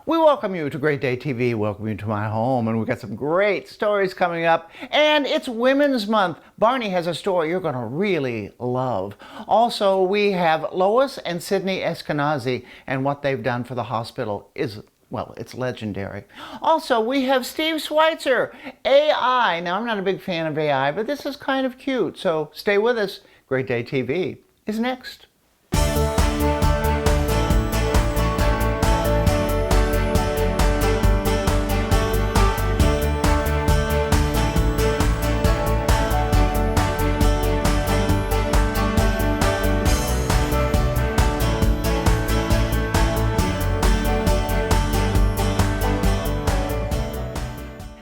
We welcome you to Great Day TV, welcome you to my home, and we've got some great stories coming up. And it's Women's Month. Barney has a story you're going to really love. Also, we have Lois and Sydney Eskenazi, and what they've done for the hospital is, well, it's legendary. Also, we have Steve Schweitzer, AI. Now, I'm not a big fan of AI, but this is kind of cute, so stay with us. Great Day TV is next.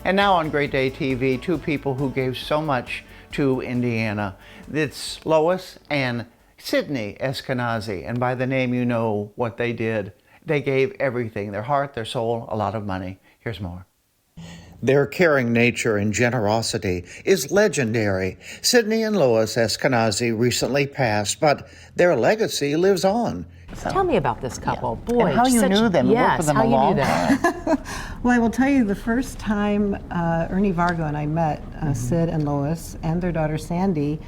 And now on Great Day TV, two people who gave so much to Indiana. It's Lois and Sydney Eskenazi. And by the name, you know what they did. They gave everything, their heart, their soul, a lot of money. Here's more. Their caring nature and generosity is legendary. Sydney and Lois Eskenazi recently passed, but their legacy lives on. Tell me about this couple. Yeah. Boy, and how you knew them. Yes, worked with them how a you long knew them. time. Well, I will tell you the first time Ernie Vargo and I met Sid and Lois and their daughter Sandy,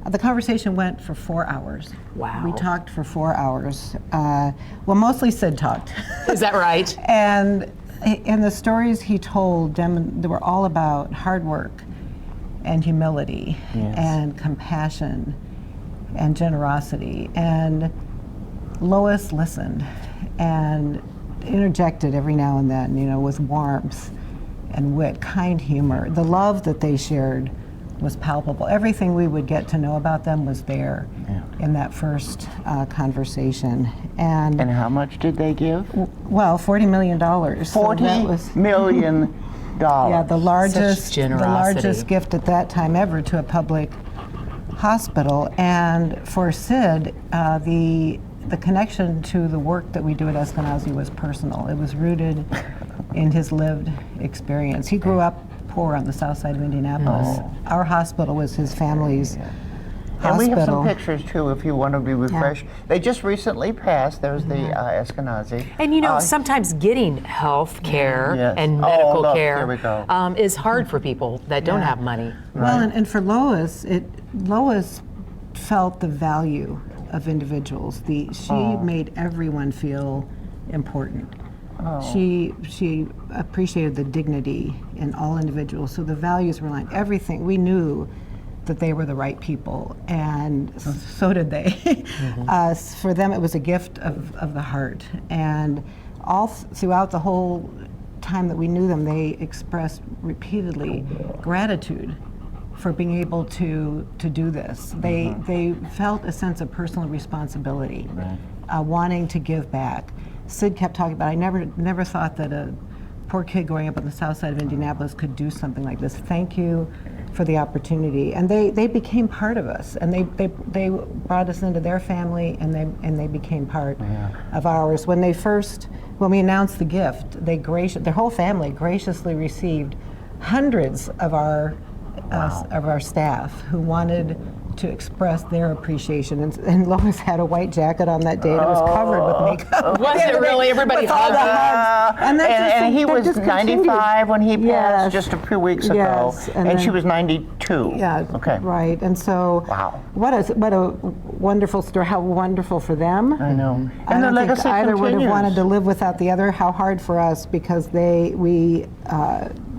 the conversation went for 4 hours. Wow. We talked for 4 hours. Well, mostly Sid talked. Is that right? And the stories he told them, they were all about hard work and humility and compassion and generosity. And Lois listened and interjected every now and then, you know, with warmth and wit, kind humor. The love that they shared was palpable. Everything we would get to know about them was there in that first conversation. And how much did they give? well, $40 million. $40 million. Yeah, the generosity. largest gift at that time ever to a public hospital. And for Sid, the connection to the work that we do at Eskenazi was personal. It was rooted in his lived experience. He grew up poor on the south side of Indianapolis. Our hospital was his family's hospital. And we have some pictures too if you want to be refreshed. They just recently passed. There's the Eskenazi. And you know, sometimes getting health care and medical care here we go. is hard for people that don't have money. Well, and for Lois, Lois felt the value of individuals. She made everyone feel important. She appreciated the dignity in all individuals. So the values were aligned. Everything, we knew that they were the right people, and so did they. For them, it was a gift of the heart. And all throughout the whole time that we knew them, they expressed repeatedly gratitude for being able to do this. They felt a sense of personal responsibility, wanting to give back. Sid kept talking about, I never thought that a poor kid growing up on the south side of Indianapolis could do something like this. Thank you for the opportunity. And they became part of us, and they brought us into their family, and they became part of ours. When we announced the gift, their whole family graciously received hundreds of our staff who wanted to express their appreciation. And Lois had a white jacket on that day, and it was covered with makeup. Was it really? Everybody hugged hugs. And he was 95 when he passed just a few weeks ago, and she was 92. Yeah, okay. Right. And so, what a wonderful story. How wonderful for them. I know. I don't think either would have wanted to live without the other. How hard for us, because we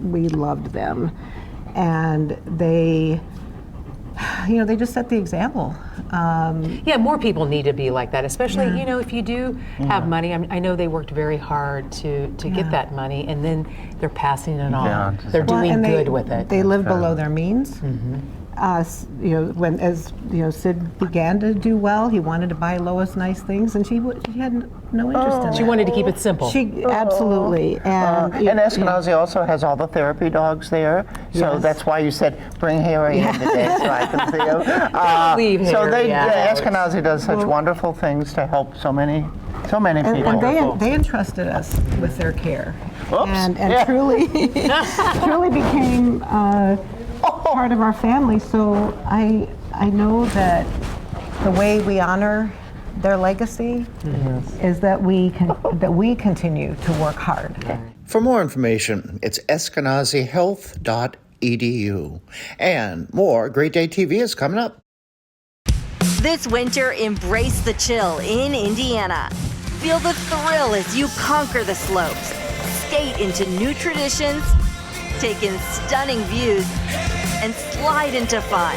loved them, and they just set the example. Yeah, more people need to be like that, especially, you know, if you do have money. I know they worked very hard to get that money, and then they're passing it on. They're doing good with it. They live below their means. As Sid began to do well, he wanted to buy Lois nice things, and she had no interest in that. She wanted to keep it simple. Absolutely. And Eskenazi also has all the therapy dogs there, so that's why you said bring Harry in today so I can see him. Leave Harry, Eskenazi does such wonderful things to help so many people. And they entrusted us with their care, and truly became part of our family. So I know that the way we honor their legacy is that we continue to work hard. For more information, it's eskenazihealth.edu. And more Great Day TV is coming up. This winter, embrace the chill in Indiana. Feel the thrill as you conquer the slopes, skate into new traditions, take in stunning views, and slide into fun.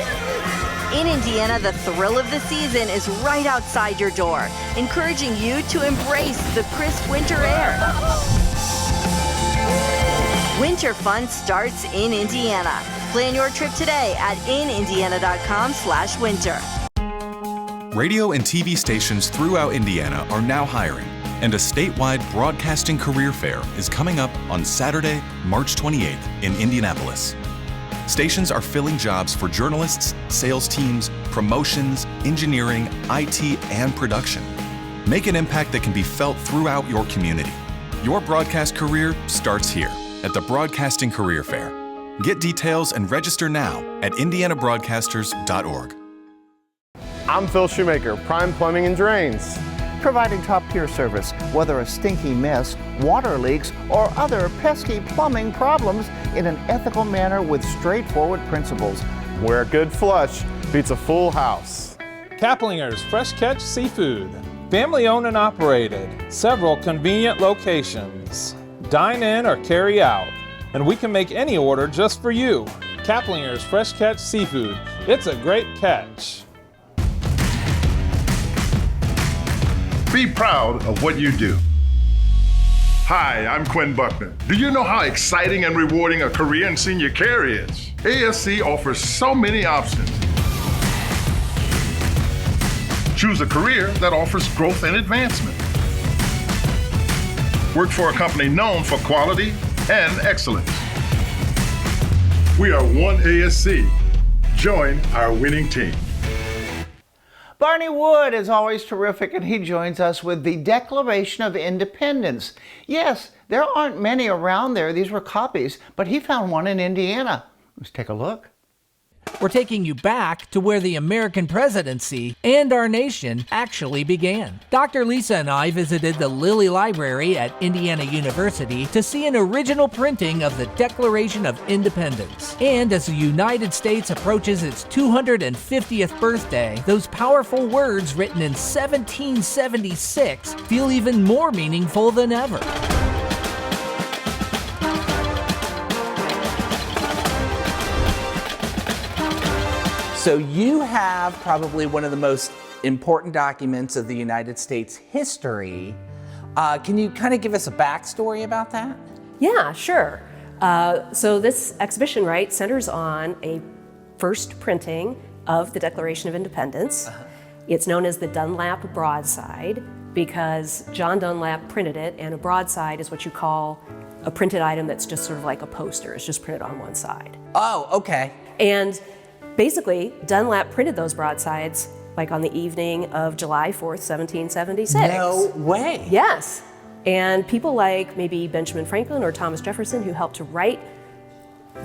In Indiana, the thrill of the season is right outside your door, encouraging you to embrace the crisp winter air. Winter fun starts in Indiana. Plan your trip today at inindiana.com/winter. Radio and TV stations throughout Indiana are now hiring, and a statewide broadcasting career fair is coming up on Saturday, March 28th in Indianapolis. Stations are filling jobs for journalists, sales teams, promotions, engineering, IT, and production. Make an impact that can be felt throughout your community. Your broadcast career starts here at the Broadcasting Career Fair. Get details and register now at indianabroadcasters.org. I'm Phil Shoemaker, Prime Plumbing and Drains. Providing top-tier service, whether a stinky mess, water leaks, or other pesky plumbing problems in an ethical manner with straightforward principles. Where a good flush beats a full house. Kaplinger's Fresh Catch Seafood. Family owned and operated. Several convenient locations. Dine in or carry out. And we can make any order just for you. Kaplinger's Fresh Catch Seafood. It's a great catch. Be proud of what you do. Hi, I'm Quinn Buckner. Do you know how exciting and rewarding a career in senior care is? ASC offers so many options. Choose a career that offers growth and advancement. Work for a company known for quality and excellence. We are one ASC. Join our winning team. Barney Wood is always terrific, and he joins us with the Declaration of Independence. Yes, there aren't many around there. These were copies, but he found one in Indiana. Let's take a look. We're taking you back to where the American presidency and our nation actually began. Dr. Lisa and I visited the Lilly Library at Indiana University to see an original printing of the Declaration of Independence. And as the United States approaches its 250th birthday, those powerful words written in 1776 feel even more meaningful than ever. So you have probably one of the most important documents of the United States history. Can you kind of give us a backstory about that? Yeah, sure. So this exhibition, right, centers on a first printing of the Declaration of Independence. It's known as the Dunlap Broadside because John Dunlap printed it, and a broadside is what you call a printed item that's just sort of like a poster. It's just printed on one side. Oh, okay. And basically, Dunlap printed those broadsides like on the evening of July 4th, 1776. No way. Yes. And people like maybe Benjamin Franklin or Thomas Jefferson, who helped to write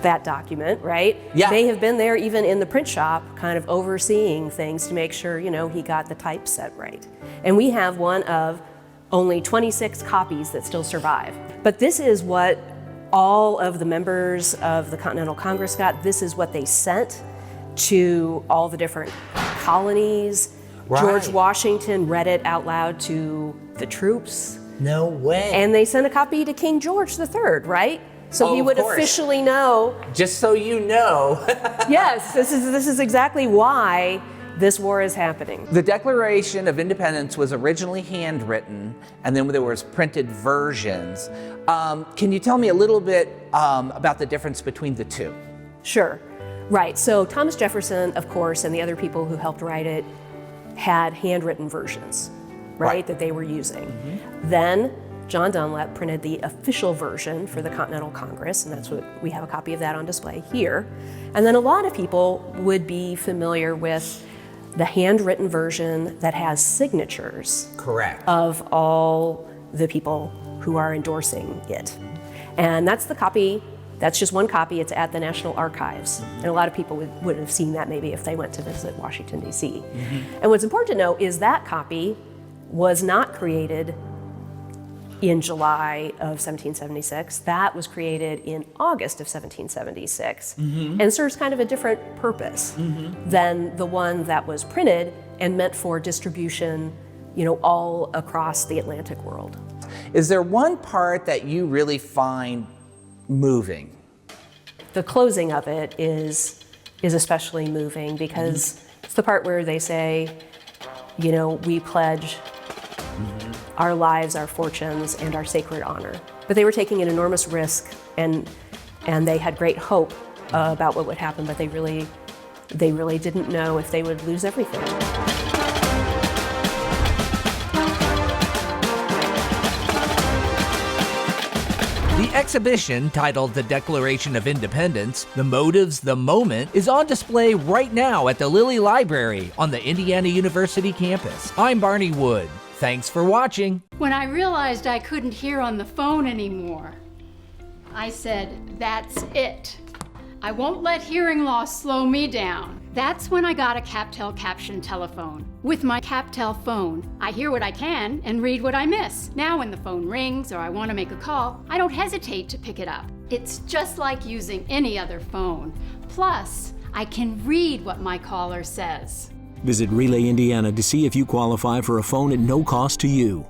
that document, right? Yeah. They have been there even in the print shop, kind of overseeing things to make sure, you know, he got the typeset right. And we have one of only 26 copies that still survive. But this is what all of the members of the Continental Congress got. This is what they sent to all the different colonies. Right. George Washington read it out loud to the troops. No way. And they sent a copy to King George III, right? So he would officially know. Just so you know. Yes, this is exactly why this war is happening. The Declaration of Independence was originally handwritten, and then there was printed versions. Can you tell me a little bit about the difference between the two? Sure. Right, so Thomas Jefferson, of course, and the other people who helped write it had handwritten versions, right, that they were using. Mm-hmm. Then John Dunlap printed the official version for the Continental Congress, and that's what we have a copy of that on display here. And then a lot of people would be familiar with the handwritten version that has signatures of all the people who are endorsing it. And that's the copy That's just one copy. It's at the National Archives. And a lot of people would have seen that maybe if they went to visit Washington, D.C. And what's important to know is that copy was not created in July of 1776. That was created in August of 1776 and serves kind of a different purpose than the one that was printed and meant for distribution, all across the Atlantic world. Is there one part that you really find moving? The closing of it is especially moving because it's the part where they say, we pledge our lives, our fortunes, and our sacred honor. But they were taking an enormous risk, and they had great hope about what would happen, but they really didn't know if they would lose everything. The exhibition, titled The Declaration of Independence, The Motives, the Moment, is on display right now at the Lilly Library on the Indiana University campus. I'm Barney Wood. Thanks for watching. When I realized I couldn't hear on the phone anymore, I said, that's it. I won't let hearing loss slow me down. That's when I got a CapTel caption telephone. With my CapTel phone, I hear what I can and read what I miss. Now when the phone rings or I want to make a call, I don't hesitate to pick it up. It's just like using any other phone. Plus, I can read what my caller says. Visit Relay Indiana to see if you qualify for a phone at no cost to you.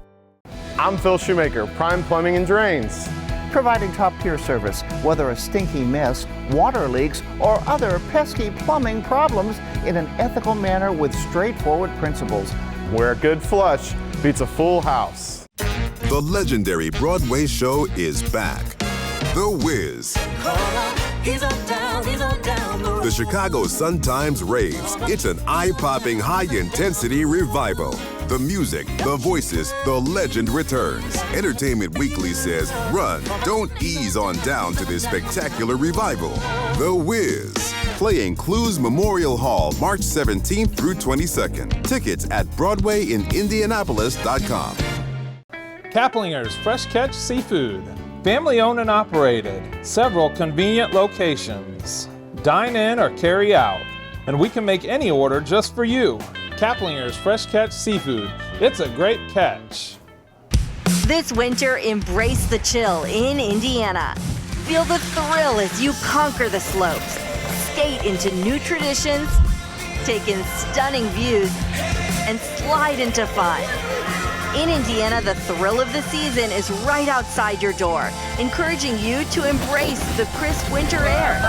I'm Phil Shoemaker, Prime Plumbing and Drains. Providing top-tier service, whether a stinky mess, water leaks, or other pesky plumbing problems in an ethical manner with straightforward principles. Where a good flush beats a full house. The legendary Broadway show is back. The Wiz. The Chicago Sun-Times raves. It's an eye-popping, high-intensity revival. The music, the voices, the legend returns. Entertainment Weekly says, run, don't ease on down to this spectacular revival. The Wiz. Playing Clues Memorial Hall, March 17th through 22nd. Tickets at BroadwayInIndianapolis.com. Kaplinger's Fresh Catch Seafood. Family owned and operated. Several convenient locations. Dine in or carry out. And we can make any order just for you. Kaplinger's Fresh Catch Seafood. It's a great catch. This winter, embrace the chill in Indiana. Feel the thrill as you conquer the slopes. Skate into new traditions, take in stunning views, and slide into fun. In Indiana, the thrill of the season is right outside your door, encouraging you to embrace the crisp winter air.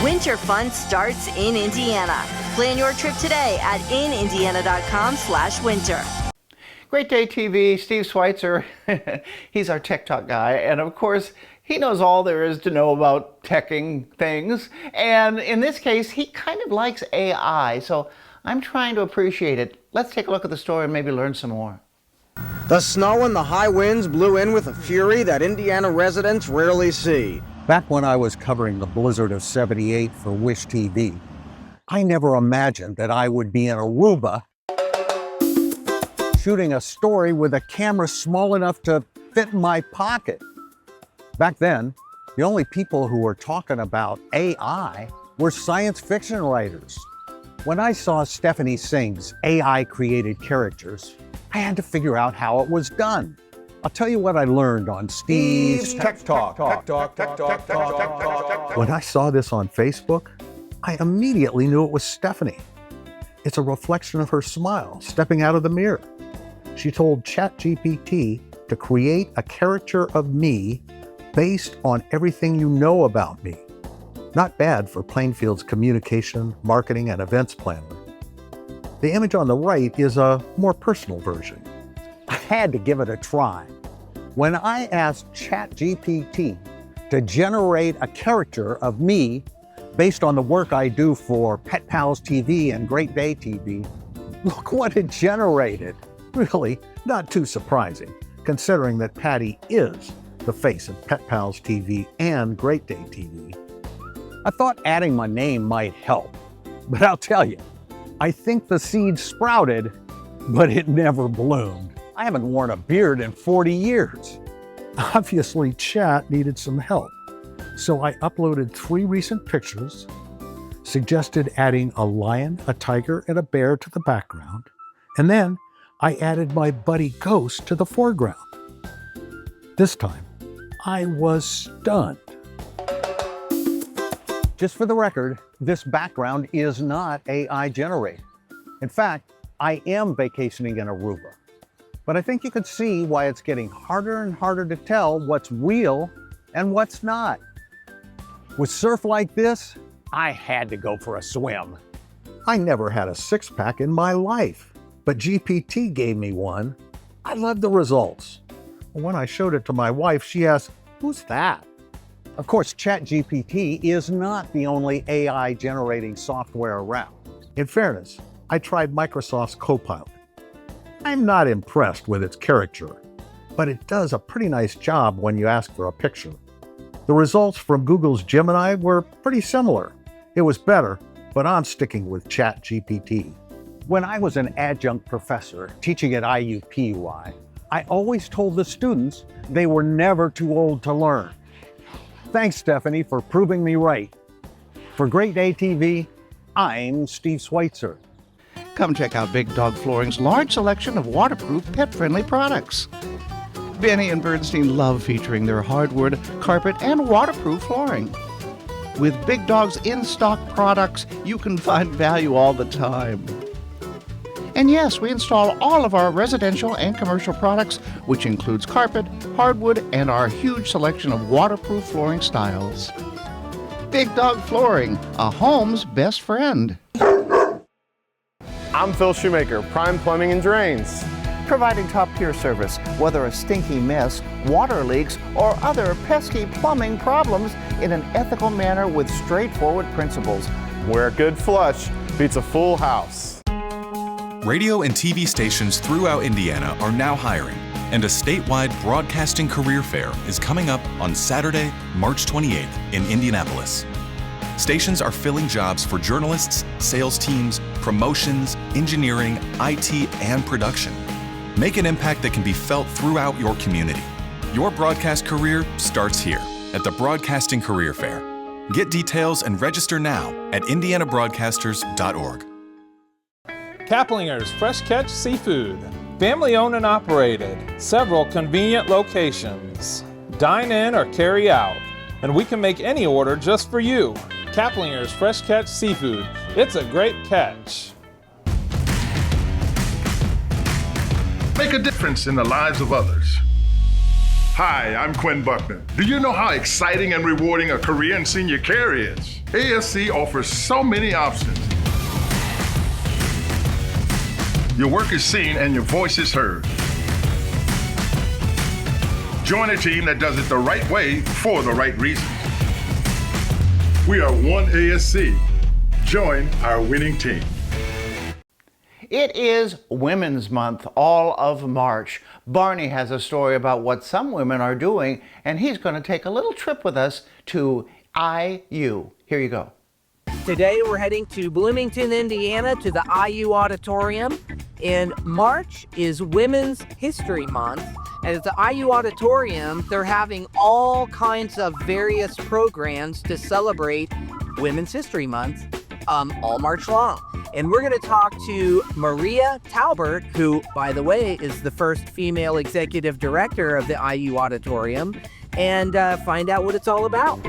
Winter fun starts in Indiana. Plan your trip today at inindiana.com/winter. Great Day TV, Steve Schweitzer, he's our Tech Talk guy, and of course, he knows all there is to know about teching things, and in this case, he kind of likes AI, so I'm trying to appreciate it. Let's take a look at the story and maybe learn some more. The snow and the high winds blew in with a fury that Indiana residents rarely see. Back when I was covering the blizzard of '78 for Wish TV, I never imagined that I would be in Aruba shooting a story with a camera small enough to fit in my pocket. Back then, the only people who were talking about AI were science fiction writers. When I saw Stephanie Singh's AI-created characters, I had to figure out how it was done. I'll tell you what I learned on Steve's Tech Talk. When I saw this on Facebook, I immediately knew it was Stephanie. It's a reflection of her smile stepping out of the mirror. She told ChatGPT to create a character of me based on everything you know about me. Not bad for Plainfield's communication, marketing, and events planner. The image on the right is a more personal version. I had to give it a try. When I asked ChatGPT to generate a character of me based on the work I do for Pet Pals TV and Great Day TV, look what it generated. Really, not too surprising, considering that Patty is the face of Pet Pals TV and Great Day TV. I thought adding my name might help, but I'll tell you, I think the seed sprouted, but it never bloomed. I haven't worn a beard in 40 years. Obviously, Chat needed some help. So I uploaded 3 recent pictures, suggested adding a lion, a tiger, and a bear to the background, and then I added my buddy Ghost to the foreground. This time, I was stunned. Just for the record, this background is not AI generated. In fact, I am vacationing in Aruba. But I think you can see why it's getting harder and harder to tell what's real and what's not. With surf like this, I had to go for a swim. I never had a six-pack in my life, but GPT gave me one. I loved the results. When I showed it to my wife, she asked, "Who's that?" Of course, ChatGPT is not the only AI generating software around. In fairness, I tried Microsoft's Copilot. I'm not impressed with its caricature, but it does a pretty nice job when you ask for a picture. The results from Google's Gemini were pretty similar. It was better, but I'm sticking with ChatGPT. When I was an adjunct professor teaching at IUPUI, I always told the students they were never too old to learn. Thanks, Stephanie, for proving me right. For Great Day TV, I'm Steve Schweitzer. Come check out Big Dog Flooring's large selection of waterproof, pet-friendly products. Benny and Bernstein love featuring their hardwood, carpet, and waterproof flooring. With Big Dog's in-stock products, you can find value all the time. And yes, we install all of our residential and commercial products, which includes carpet, hardwood, and our huge selection of waterproof flooring styles. Big Dog Flooring, a home's best friend. I'm Phil Shoemaker, Prime Plumbing and Drains. Providing top-tier service, whether a stinky mess, water leaks, or other pesky plumbing problems in an ethical manner with straightforward principles. Where a good flush beats a full house. Radio and TV stations throughout Indiana are now hiring, and a statewide broadcasting career fair is coming up on Saturday, March 28th in Indianapolis. Stations are filling jobs for journalists, sales teams, promotions, engineering, IT, and production. Make an impact that can be felt throughout your community. Your broadcast career starts here at the Broadcasting Career Fair. Get details and register now at indianabroadcasters.org. Kaplinger's Fresh Catch Seafood. Family owned and operated. Several convenient locations. Dine in or carry out. And we can make any order just for you. Kaplinger's Fresh Catch Seafood. It's a great catch. Make a difference in the lives of others. Hi, I'm Quinn Buckner. Do you know how exciting and rewarding a career in senior care is? ASC offers so many options. Your work is seen and your voice is heard. Join a team that does it the right way for the right reasons. We are one ASC. Join our winning team. It is Women's Month, all of March. Barney has a story about what some women are doing, and he's going to take a little trip with us to IU. Here you go. Today we're heading to Bloomington, Indiana, to the IU Auditorium. In March is Women's History Month, and at the IU Auditorium, they're having all kinds of various programs to celebrate Women's History Month all March long. And we're going to talk to Maria Talbert, who, by the way, is the first female executive director of the IU Auditorium, and find out what it's all about.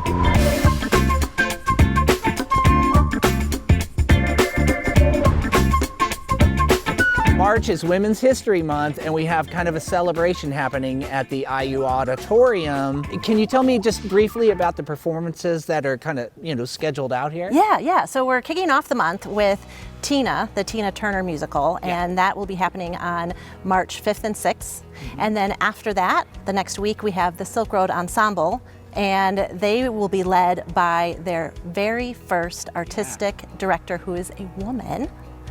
March is Women's History Month, and we have kind of a celebration happening at the IU Auditorium. Can you tell me just briefly about the performances that are kind of, scheduled out here? Yeah. So we're kicking off the month with Tina, the Tina Turner musical, and that will be happening on March 5th and 6th. And then after that, the next week, we have the Silk Road Ensemble, and they will be led by their very first artistic director, who is a woman.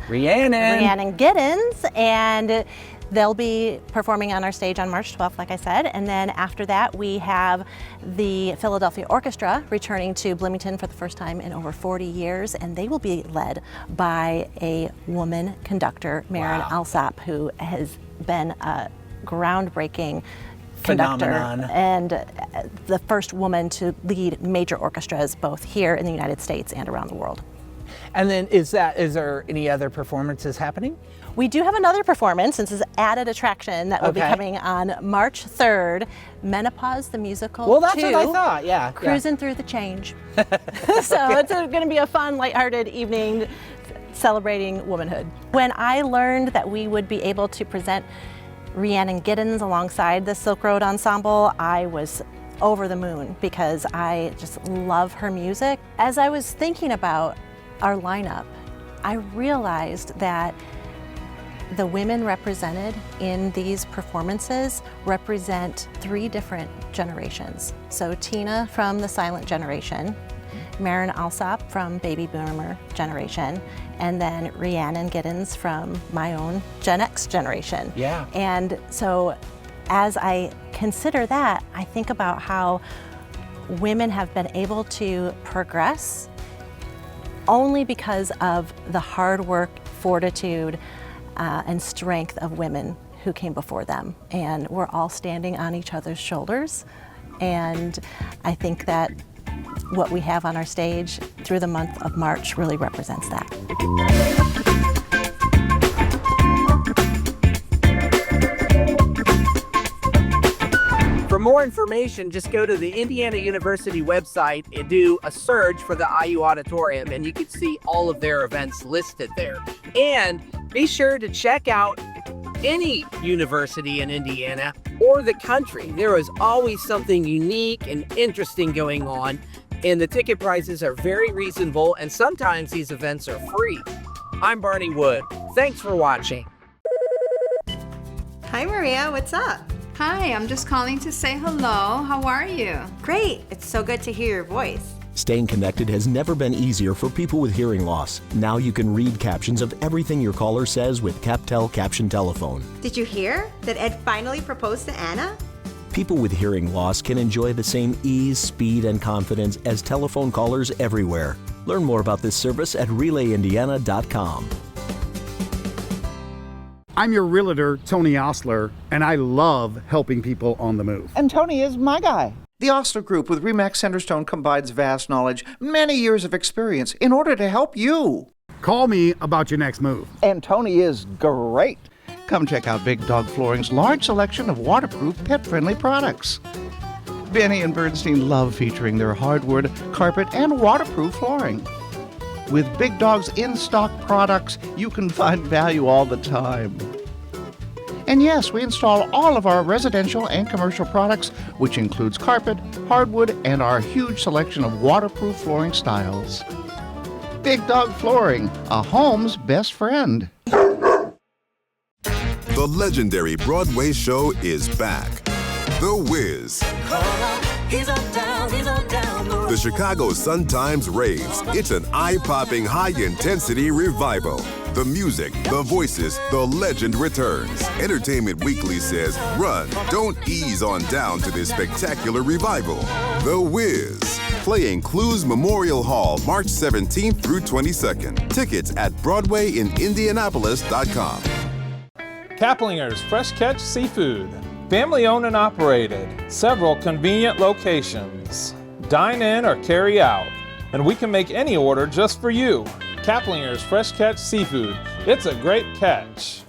Rhiannon Giddens, and they'll be performing on our stage on March 12th, like I said. And then after that, we have the Philadelphia Orchestra returning to Bloomington for the first time in over 40 years, and they will be led by a woman conductor, Maren Alsop, who has been a groundbreaking conductor Phenomenon. and the first woman to lead major orchestras both here in the United States and around the world. And then is there any other performances happening? We do have another performance. This is added attraction that will be Okay. coming on March 3rd, Menopause the Musical. Well, that's 2, what I thought, yeah. Cruising through the change. So it's going to be a fun, lighthearted evening celebrating womanhood. When I learned that we would be able to present Rhiannon Giddens alongside the Silk Road Ensemble, I was over the moon because I just love her music. As I was thinking about our lineup, I realized that the women represented in these performances represent 3 different generations. So Tina from the silent generation, Maren Alsop from baby boomer generation, and then Rhiannon Giddens from my own Gen X generation. Yeah. And so as I consider that, I think about how women have been able to progress only because of the hard work, fortitude, and strength of women who came before them. And we're all standing on each other's shoulders. And I think that what we have on our stage through the month of March really represents that. For more information, just go to the Indiana University website and do a search for the IU Auditorium, and you can see all of their events listed there. And be sure to check out any university in Indiana or the country. There is always something unique and interesting going on, and the ticket prices are very reasonable, and sometimes these events are free. I'm Barney Wood. Thanks for watching. Hi, Maria. What's up? Hi, I'm just calling to say hello. How are you? Great. It's so good to hear your voice. Staying connected has never been easier for people with hearing loss. Now you can read captions of everything your caller says with CapTel Caption Telephone. Did you hear that Ed finally proposed to Anna? People with hearing loss can enjoy the same ease, speed, and confidence as telephone callers everywhere. Learn more about this service at RelayIndiana.com. I'm your realtor, Tony Osler, and I love helping people on the move. And Tony is my guy. The Osler Group with Remax Centerstone combines vast knowledge, many years of experience in order to help you. Call me about your next move. And Tony is great. Come check out Big Dog Flooring's large selection of waterproof, pet-friendly products. Benny and Bernstein love featuring their hardwood, carpet, and waterproof flooring. With Big Dog's in-stock products, you can find value all the time. And yes, we install all of our residential and commercial products, which includes carpet, hardwood, and our huge selection of waterproof flooring styles. Big Dog Flooring, a home's best friend. The legendary Broadway show is back. The Wiz. The Chicago Sun-Times raves. It's an eye-popping, high-intensity revival. The music, the voices, the legend returns. Entertainment Weekly says, run, don't ease on down to this spectacular revival. The Wiz. Playing Clues Memorial Hall, March 17th through 22nd. Tickets at BroadwayInIndianapolis.com. Kaplinger's Fresh Catch Seafood. Family owned and operated. Several convenient locations. Dine in or carry out. And we can make any order just for you. Kaplinger's Fresh Catch Seafood. It's a great catch.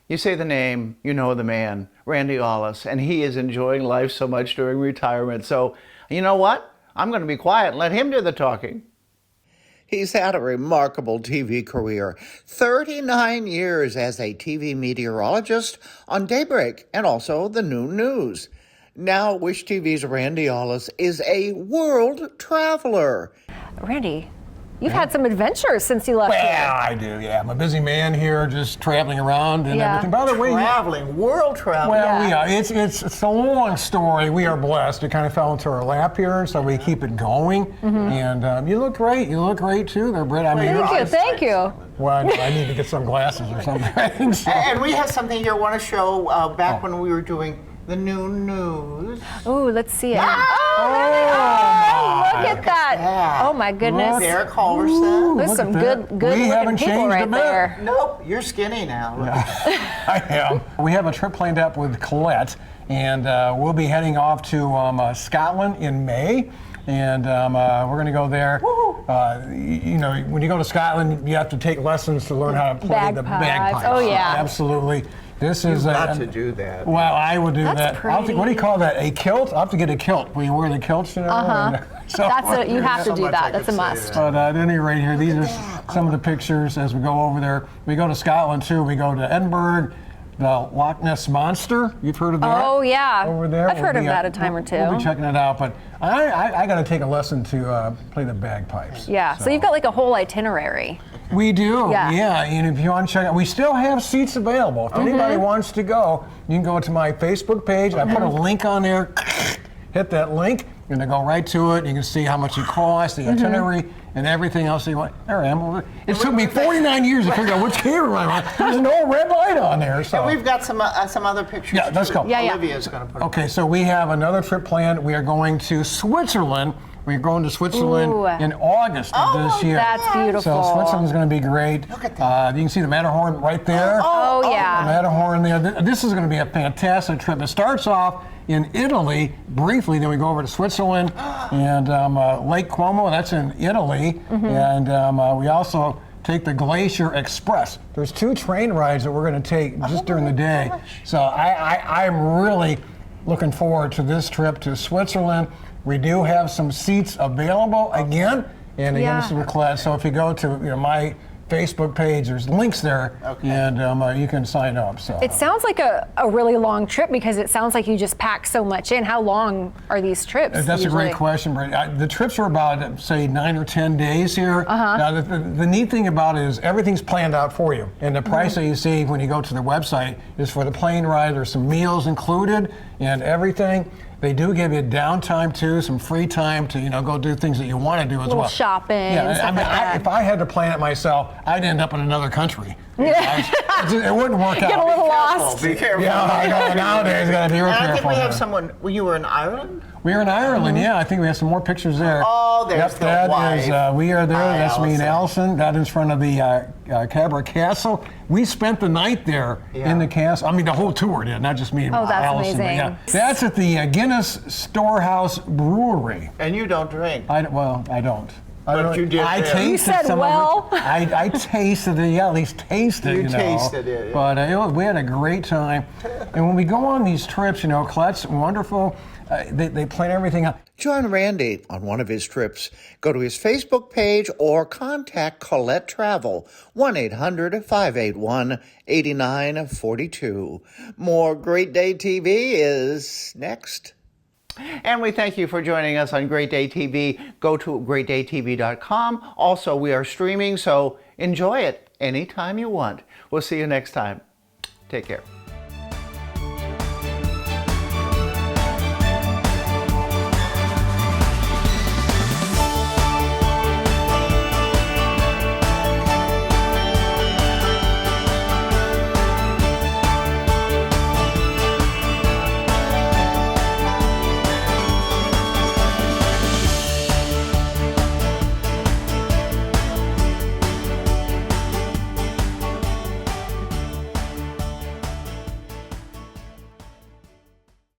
You say the name, you know the man, Randy Ollis, and he is enjoying life so much during retirement. So, you know what? I'm going to be quiet and let him do the talking. He's had a remarkable TV career, 39 years as a TV meteorologist on Daybreak and also the Noon News. Now Wish TV's Randy Ollis is a world traveler. Randy, you've had some adventures since you left here. Well, I do, yeah. I'm a busy man here, just traveling around and everything. By the way, world traveling. Well, yeah, it's a long story. We are blessed. It kind of fell into our lap here, so we keep it going. And you look great. You look great too, there, Britt. I mean, Thank you. Well, I need to get some glasses or something. So. And we have something here I want to show back when we were doing the Noon News. Ooh, let's see it. Ah! Look at that. Oh my goodness. Derek Halverson. There's some good looking people right there. Nope, you're skinny now. I am. We have a trip planned up with Colette, and we'll be heading off to Scotland in May. And we're going to go there. You know, when you go to Scotland, you have to take lessons to learn how to play the bagpipes. Oh, yeah. Absolutely. This You've is got to do that. Well, I would do That's that. I'll think, what do you call that? A kilt? I'll have to get a kilt. Will you wear the kilts, you know? You have to do that. That's a must. But at any rate here, these are some of the pictures as we go over there. We go to Scotland too. We go to Edinburgh, the Loch Ness Monster. You've heard of that? Oh, yeah. Over there. I've heard of that a time or two. We'll be checking it out. But I got to take a lesson to play the bagpipes. Yeah. So you've got like a whole itinerary. We do, Yeah. And if you want to check out, we still have seats available. If anybody wants to go, you can go to my Facebook page. I put a link on there. Hit that link, and they go right to it. You can see how much it costs, the itinerary, and everything else you want. There I am. It took me 49 years to figure out which camera I'm on. There's no red light on there. So. And we've got some other pictures. Yeah, let's go. Olivia's going to put them. Okay, so we have another trip planned. We are going to Switzerland. We're going to Switzerland in August of this year. That's beautiful. So Switzerland's going to be great. Look at that. You can see the Matterhorn right there. Oh, yeah. The Matterhorn there. This is going to be a fantastic trip. It starts off in Italy briefly, then we go over to Switzerland and Lake Como, that's in Italy. And we also take the Glacier Express. There's 2 train rides that we're going to take just during the day. So I'm really looking forward to this trip to Switzerland. We do have some seats available again, and again, this is a class. So if you go to my Facebook page, there's links there, and you can sign up. So it sounds like a really long trip because it sounds like you just pack so much in. How long are these trips? That's usually? a great question, Brady. The trips are about, say, 9 or 10 days here. Now, the neat thing about it is everything's planned out for you, and the price that you see when you go to the website is for the plane ride. There's some meals included and everything. They do give you downtime too, some free time to go do things that you want to do as well. Shopping. Yeah, stuff like that. if I had to plan it myself, I'd end up in another country. It wouldn't work out. Get a little lost. Be careful. Yeah, I know. Nowadays, you got to be real careful. I think we have someone. You were in Ireland. We were in Ireland. Yeah, I think we have some more pictures there. Oh, there's the wife. We are there. Hi, That's me and Allison. Allison. That in front of the Cabra Castle. We spent the night there in the castle. I mean, the whole tour did, not just me and that's Allison. amazing. Yeah. That's at the Guinness Storehouse Brewery. And you don't drink. I don't. But you did. I tasted You said some well. of it. I tasted it. Yeah, at least tasted it. You tasted it. Yeah. But we had a great time. And when we go on these trips, Colette's wonderful. They plan everything out. Join Randy on one of his trips. Go to his Facebook page or contact Colette Travel, 1-800-581-8942. More Great Day TV is next. And we thank you for joining us on Great Day TV. Go to greatdaytv.com. Also, we are streaming, so enjoy it anytime you want. We'll see you next time. Take care.